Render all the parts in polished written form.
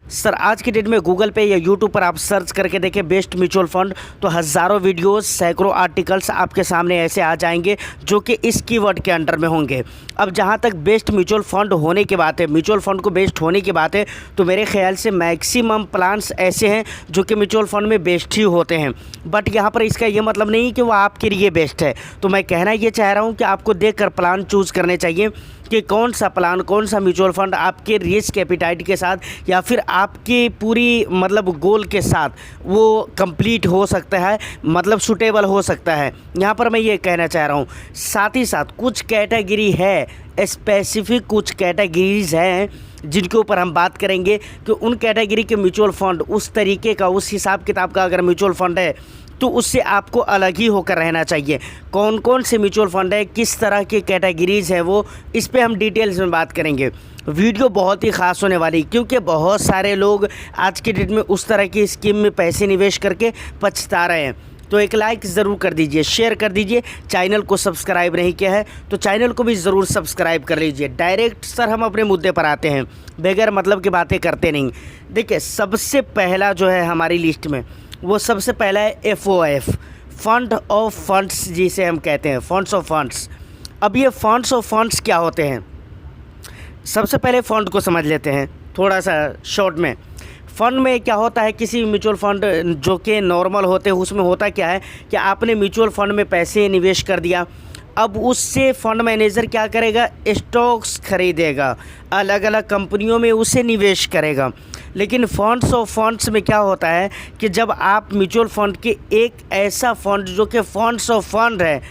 Sir आज की date में गूगल पे या यूट्यूब पर आप सर्च करके देखें बेस्ट म्यूचुअल फंड, तो हज़ारों वीडियोस, सैकड़ों आर्टिकल्स आपके सामने ऐसे आ जाएंगे जो कि इस कीवर्ड के अंडर में होंगे। अब जहां तक बेस्ट म्यूचुअल फंड होने की बात है, म्यूचुअल फंड को बेस्ट होने की बात है, तो मेरे ख्याल से मैक्सिमम प्लान्स ऐसे हैं जो कि म्यूचुअल फंड में बेस्ट ही होते हैं। बट यहाँ पर इसका ये मतलब नहीं कि वो आपके लिए बेस्ट है। तो मैं कहना ये चाह रहा हूँ कि आपको देख कर प्लान चूज़ करने चाहिए कि कौन सा प्लान, कौन सा म्यूचुअल फंड आपके रिस्क एपिटाइट के साथ या फिर आपकी पूरी मतलब गोल के साथ वो कंप्लीट हो सकता है, मतलब सूटेबल हो सकता है। यहाँ पर मैं ये कहना चाह रहा हूँ। साथ ही साथ कुछ कैटेगरी है, स्पेसिफिक कुछ कैटेगरीज़ हैं जिनके ऊपर हम बात करेंगे कि उन कैटेगरी के म्यूचुअल फंड उस तरीके का, उस हिसाब किताब का अगर म्यूचुअल फंड है तो उससे आपको अलग ही होकर रहना चाहिए। कौन कौन से म्यूचुअल फंड है, किस तरह की कैटेगरीज़ है, वो इस पे हम डिटेल्स में बात करेंगे। वीडियो बहुत ही ख़ास होने वाली, क्योंकि बहुत सारे लोग आज की डेट में उस तरह की स्कीम में पैसे निवेश करके पछता रहे हैं। तो एक लाइक ज़रूर कर दीजिए, शेयर कर दीजिए। चैनल को सब्सक्राइब नहीं किया है तो चैनल को भी ज़रूर सब्सक्राइब कर लीजिए। डायरेक्ट सर हम अपने मुद्दे पर आते हैं, बगैर मतलब की बातें करते नहीं। देखिए, सबसे पहला जो है हमारी लिस्ट में, वो सबसे पहला है FOF, फंड ऑफ फंड्स जिसे हम कहते हैं, फंड्स ऑफ फंड्स। अब ये फंड्स ऑफ फंड्स क्या होते हैं, सबसे पहले फ़ंड को समझ लेते हैं थोड़ा सा शॉर्ट में। फ़ंड में क्या होता है, किसी म्यूचुअल फ़ंड जो कि नॉर्मल होते हैं उसमें होता क्या है कि आपने म्यूचुअल फ़ंड में पैसे निवेश कर दिया। अब उससे फ़ंड मैनेजर क्या करेगा, स्टॉक्स खरीदेगा, अलग अलग कंपनियों में उसे निवेश करेगा। लेकिन फंड्स ऑफ फंड्स में क्या होता है कि जब आप म्यूचुअल फ़ंड के एक ऐसा फ़ंड जो कि फंड्स ऑफ फंड है,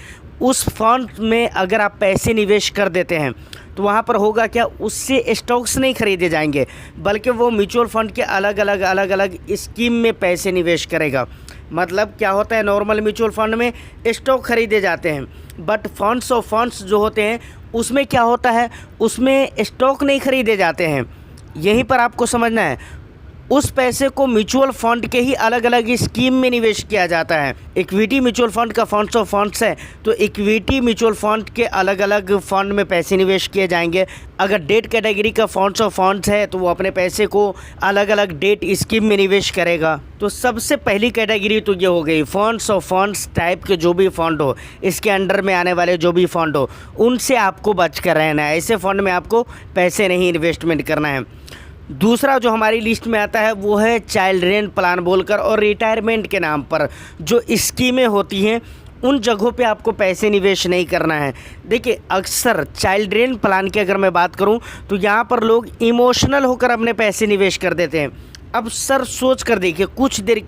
उस फंड में अगर आप पैसे निवेश कर देते हैं तो वहाँ पर होगा क्या, उससे स्टॉक्स नहीं खरीदे जाएंगे, बल्कि वो म्यूचुअल फ़ंड के अलग अलग स्कीम में पैसे निवेश करेगा। मतलब क्या होता है, नॉर्मल म्यूचुअल फ़ंड में स्टॉक खरीदे जाते हैं, बट फंड्स ऑफ फंड्स जो होते हैं उसमें क्या होता है, उसमें स्टॉक नहीं खरीदे जाते हैं। यहीं पर आपको समझना है, उस पैसे को म्यूचुअल फंड के ही अलग अलग स्कीम में निवेश किया जाता है। इक्विटी म्यूचुअल फंड का फंड्स ऑफ फंड्स है तो इक्विटी म्यूचुअल फंड के अलग अलग फंड में पैसे निवेश किए जाएंगे। अगर डेट कैटेगरी का फंड्स ऑफ फंड्स है तो वो अपने पैसे को अलग अलग डेट स्कीम में निवेश करेगा। तो सबसे पहली कैटेगरी तो ये हो गई, फंड्स ऑफ फंड्स टाइप के जो भी फंड हो, इसके अंडर में आने वाले जो भी फंड हो, उनसे आपको बच कर रहना है। ऐसे फंड में आपको पैसे नहीं इन्वेस्टमेंट करना है। दूसरा जो हमारी लिस्ट में आता है वो है चिल्ड्रेन प्लान बोलकर, और रिटायरमेंट के नाम पर जो स्कीमें होती हैं उन जगहों पे आपको पैसे निवेश नहीं करना है। देखिए, अक्सर चिल्ड्रेन प्लान की अगर मैं बात करूं तो यहाँ पर लोग इमोशनल होकर अपने पैसे निवेश कर देते हैं। अब सर सोच कर देखिए, कुछ देर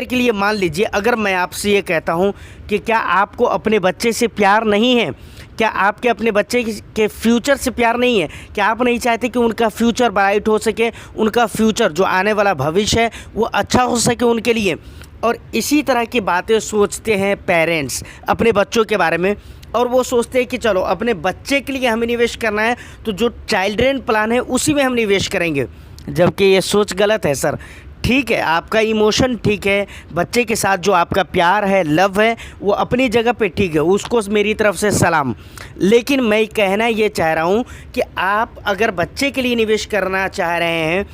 के लिए मान लीजिए अगर मैं आपसे ये कहता हूँ कि क्या आपको अपने बच्चे से प्यार नहीं है, क्या आपके अपने बच्चे के फ्यूचर से प्यार नहीं है, क्या आप नहीं चाहते कि उनका फ्यूचर ब्राइट हो सके, उनका फ्यूचर जो आने वाला भविष्य है वो अच्छा हो सके उनके लिए। और इसी तरह की बातें सोचते हैं पेरेंट्स अपने बच्चों के बारे में, और वो सोचते हैं कि चलो अपने बच्चे के लिए हमें निवेश करना है तो जो चिल्ड्रेन प्लान है उसी में हम निवेश करेंगे, जबकि ये सोच गलत है। सर ठीक है, आपका इमोशन ठीक है, बच्चे के साथ जो आपका प्यार है, लव है, वो अपनी जगह पे ठीक है, उसको मेरी तरफ से सलाम। लेकिन मैं कहना ये चाह रहा हूँ कि आप अगर बच्चे के लिए निवेश करना चाह रहे हैं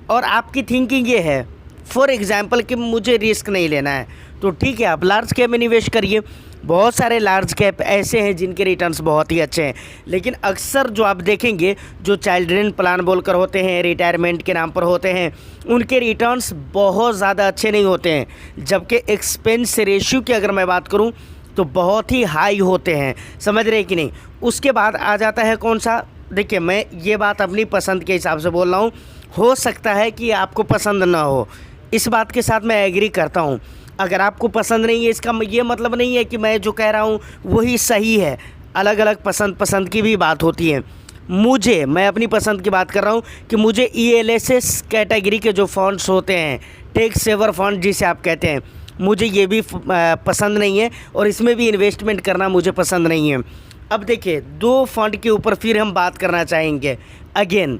और आपकी थिंकिंग ये है, फॉर एग्ज़ाम्पल कि मुझे रिस्क नहीं लेना है, तो ठीक है, आप लार्ज कैप में निवेश करिए। बहुत सारे लार्ज कैप ऐसे हैं जिनके रिटर्न्स बहुत ही अच्छे हैं। लेकिन अक्सर जो आप देखेंगे, जो चिल्ड्रेन प्लान बोलकर होते हैं, रिटायरमेंट के नाम पर होते हैं, उनके रिटर्न्स बहुत ज़्यादा अच्छे नहीं होते हैं। जबकि एक्सपेंस रेशियो की अगर मैं बात करूं तो बहुत ही हाई होते हैं। समझ रहे कि नहीं। उसके बाद आ जाता है कौन सा, देखिए मैं ये बात अपनी पसंद के हिसाब से बोल रहा हूँ, हो सकता है कि आपको पसंद ना हो, इस बात के साथ मैं एग्री करता हूँ। अगर आपको पसंद नहीं है, इसका ये मतलब नहीं है कि मैं जो कह रहा हूँ वही सही है। अलग अलग पसंद की भी बात होती है। मैं अपनी पसंद की बात कर रहा हूँ कि मुझे ELSS कैटेगरी के जो फंड्स होते हैं, टैक्स सेवर फंड जिसे आप कहते हैं, मुझे ये भी पसंद नहीं है और इसमें भी इन्वेस्टमेंट करना मुझे पसंद नहीं है। अब देखिए, दो फंड के ऊपर फिर हम बात करना चाहेंगे अगेन।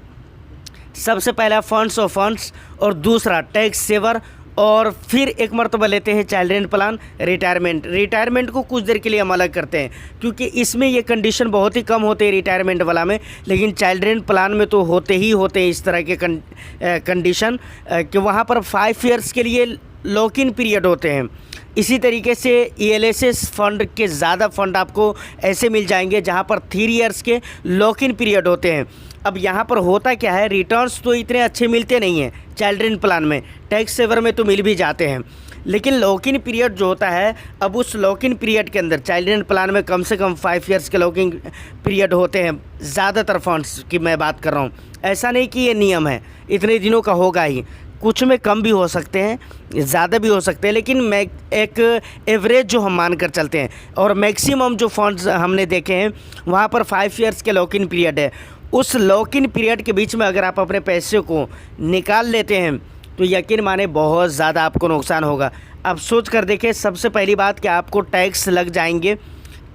सबसे पहला फंड्स ऑफ फंड्स और दूसरा टैक्स सेवर और फिर एक मरतबा लेते हैं चाइल्ड्रेन प्लान रिटायरमेंट को कुछ देर के लिए हम अलग करते हैं, क्योंकि इसमें ये कंडीशन बहुत ही कम होते हैं रिटायरमेंट वाला में, लेकिन चाइल्ड्रेन प्लान में तो होते हैं इस तरह के कंडीशन कि वहाँ पर 5 ईयर्स के लिए लॉक इन पीरियड होते हैं। इसी तरीके से ELSS फंड के ज़्यादा फंड आपको ऐसे मिल जाएंगे जहाँ पर 3 ईयर्स के लॉक इन पीरियड होते हैं। अब यहाँ पर होता क्या है, रिटर्न्स तो इतने अच्छे मिलते नहीं हैं चाइल्ड्रेन प्लान में, टैक्स सेवर में तो मिल भी जाते हैं, लेकिन लॉक इन पीरियड जो होता है, अब उस लॉक इन पीरियड के अंदर चाइल्ड्रेन प्लान में कम से कम 5 ईयर्स के लॉक इन पीरियड होते हैं ज़्यादातर फंड्स की मैं बात कर रहा हूँ। ऐसा नहीं कि ये नियम है इतने दिनों का होगा ही, कुछ में कम भी हो सकते हैं, ज़्यादा भी हो सकते हैं, लेकिन मैं एक एवरेज जो हम मान कर चलते हैं। और मैक्सिमम जो फंड्स हमने देखे हैं वहाँ पर 5 ईयर्स के लॉक इन पीरियड है। उस लॉक इन पीरियड के बीच में अगर आप अपने पैसे को निकाल लेते हैं तो यकीन माने बहुत ज़्यादा आपको नुकसान होगा। अब सोच कर देखें, सबसे पहली बात कि आपको टैक्स लग जाएंगे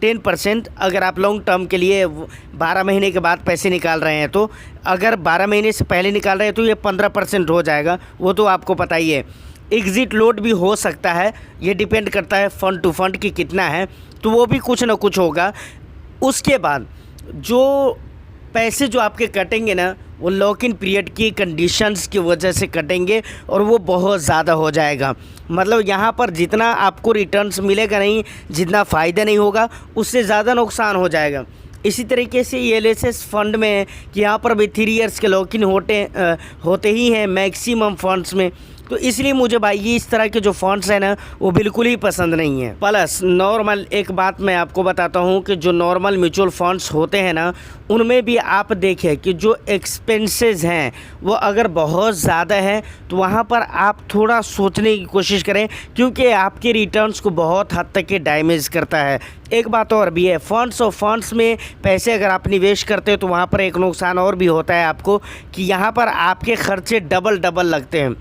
10%। अगर आप लॉन्ग टर्म के लिए 12 महीने के बाद पैसे निकाल रहे हैं, तो अगर 12 महीने से पहले निकाल रहे हैं तो ये 15% हो जाएगा, वो तो आपको पता ही है। एग्ज़िट लोड भी हो सकता है, ये डिपेंड करता है फ़ंड टू फंड की कितना है, तो वो भी कुछ ना कुछ होगा। उसके बाद जो पैसे जो आपके कटेंगे ना, वो लॉक इन पीरियड की कंडीशंस की वजह से कटेंगे और वो बहुत ज़्यादा हो जाएगा। मतलब यहाँ पर जितना आपको रिटर्न्स मिलेगा नहीं, जितना फ़ायदा नहीं होगा, उससे ज़्यादा नुकसान हो जाएगा। इसी तरीके से ELSS फंड में कि यहाँ पर भी 3 ईयर्स के लॉक इन होते ही हैं मैक्सिमम फंड्स में, तो इसलिए मुझे भाई ये इस तरह के जो फंड्स हैं ना, वो बिल्कुल ही पसंद नहीं है। प्लस नॉर्मल एक बात मैं आपको बताता हूँ कि जो नॉर्मल म्यूचुअल फंड्स होते हैं ना, उनमें भी आप देखें कि जो एक्सपेंसेस हैं वो अगर बहुत ज़्यादा है तो वहाँ पर आप थोड़ा सोचने की कोशिश करें, क्योंकि आपके रिटर्न्स को बहुत हद तक के डैमेज करता है। एक बात और भी है, फंड्स में पैसे अगर आप निवेश करते हो तो वहाँ पर एक नुकसान और भी होता है आपको कि यहाँ पर आपके खर्चे डबल लगते हैं।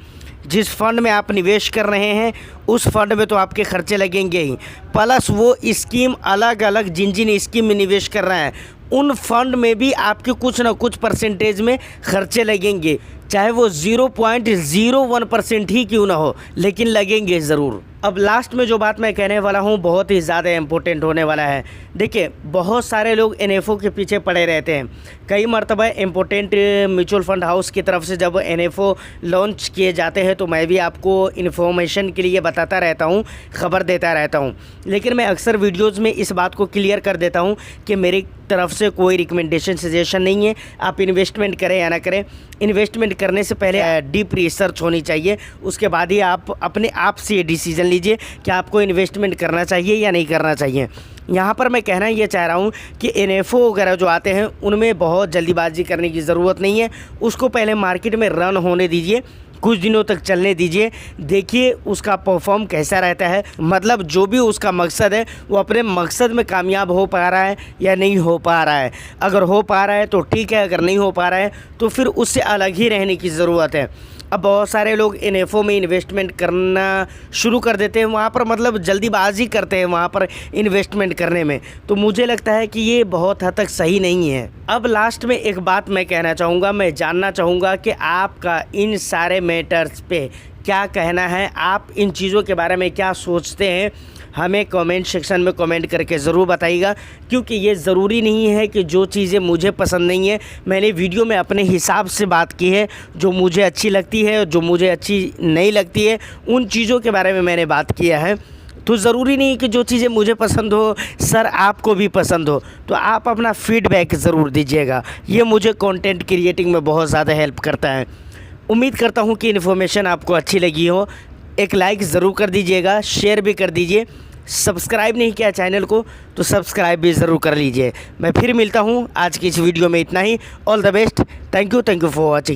जिस फंड में आप निवेश कर रहे हैं उस फंड में तो आपके खर्चे लगेंगे ही, प्लस वो स्कीम अलग जिन स्कीम में निवेश कर रहे हैं उन फंड में भी आपके कुछ ना कुछ परसेंटेज में खर्चे लगेंगे, चाहे वो 0.01% ही क्यों ना हो, लेकिन लगेंगे ज़रूर। अब लास्ट में जो बात मैं कहने वाला हूँ बहुत ही ज़्यादा इम्पोर्टेंट होने वाला है। देखिए, बहुत सारे लोग NFO के पीछे पड़े रहते हैं। कई मरतबा इम्पोर्टेंट म्यूचुअल फंड हाउस की तरफ से जब NFO लॉन्च किए जाते हैं तो मैं भी आपको इन्फॉर्मेशन के लिए बताता रहता हूँ, ख़बर देता रहता हूँ, लेकिन मैं अक्सर वीडियोज़ में इस बात को क्लियर कर देता हूँ कि मेरी तरफ से कोई रिकमेंडेशन सजेशन नहीं है। आप इन्वेस्टमेंट करें या ना करें, इन्वेस्टमेंट करने से पहले डीप रिसर्च होनी चाहिए, उसके बाद ही आप अपने आप से ये डिसीज़न लीजिए कि आपको इन्वेस्टमेंट करना चाहिए या नहीं करना चाहिए। यहाँ पर मैं कहना ये चाह रहा हूँ कि NFO वगैरह जो आते हैं उनमें बहुत जल्दीबाजी करने की ज़रूरत नहीं है। उसको पहले मार्केट में रन होने दीजिए, कुछ दिनों तक चलने दीजिए, देखिए उसका परफॉर्म कैसा रहता है। मतलब जो भी उसका मकसद है वो अपने मकसद में कामयाब हो पा रहा है या नहीं हो पा रहा है। अगर हो पा रहा है तो ठीक है, अगर नहीं हो पा रहा है तो फिर उससे अलग ही रहने की ज़रूरत है। अब बहुत सारे लोग NFO में इन्वेस्टमेंट करना शुरू कर देते हैं, वहाँ पर मतलब जल्दीबाजी करते हैं वहाँ पर इन्वेस्टमेंट करने में, तो मुझे लगता है कि ये बहुत हद तक सही नहीं है। अब लास्ट में एक बात मैं कहना चाहूँगा, मैं जानना चाहूँगा कि आपका इन सारे मैटर्स पे क्या कहना है, आप इन चीज़ों के बारे में क्या सोचते हैं, हमें कमेंट सेक्शन में कमेंट करके ज़रूर बताइएगा। क्योंकि ये ज़रूरी नहीं है कि जो चीज़ें मुझे पसंद नहीं है, मैंने वीडियो में अपने हिसाब से बात की है, जो मुझे अच्छी लगती है, जो मुझे अच्छी नहीं लगती है, उन चीज़ों के बारे में मैंने बात किया है। तो ज़रूरी नहीं कि जो चीज़ें मुझे पसंद हो सर आपको भी पसंद हो, तो आप अपना फीडबैक ज़रूर दीजिएगा, ये मुझे कंटेंट क्रिएटिंग में बहुत ज़्यादा हेल्प करता है। उम्मीद करता हूँ कि इन्फॉर्मेशन आपको अच्छी लगी हो। एक लाइक ज़रूर कर दीजिएगा, शेयर भी कर दीजिए, सब्सक्राइब नहीं किया चैनल को तो सब्सक्राइब भी ज़रूर कर लीजिए। मैं फिर मिलता हूँ, आज की इस वीडियो में इतना ही। All the best, thank you for watching.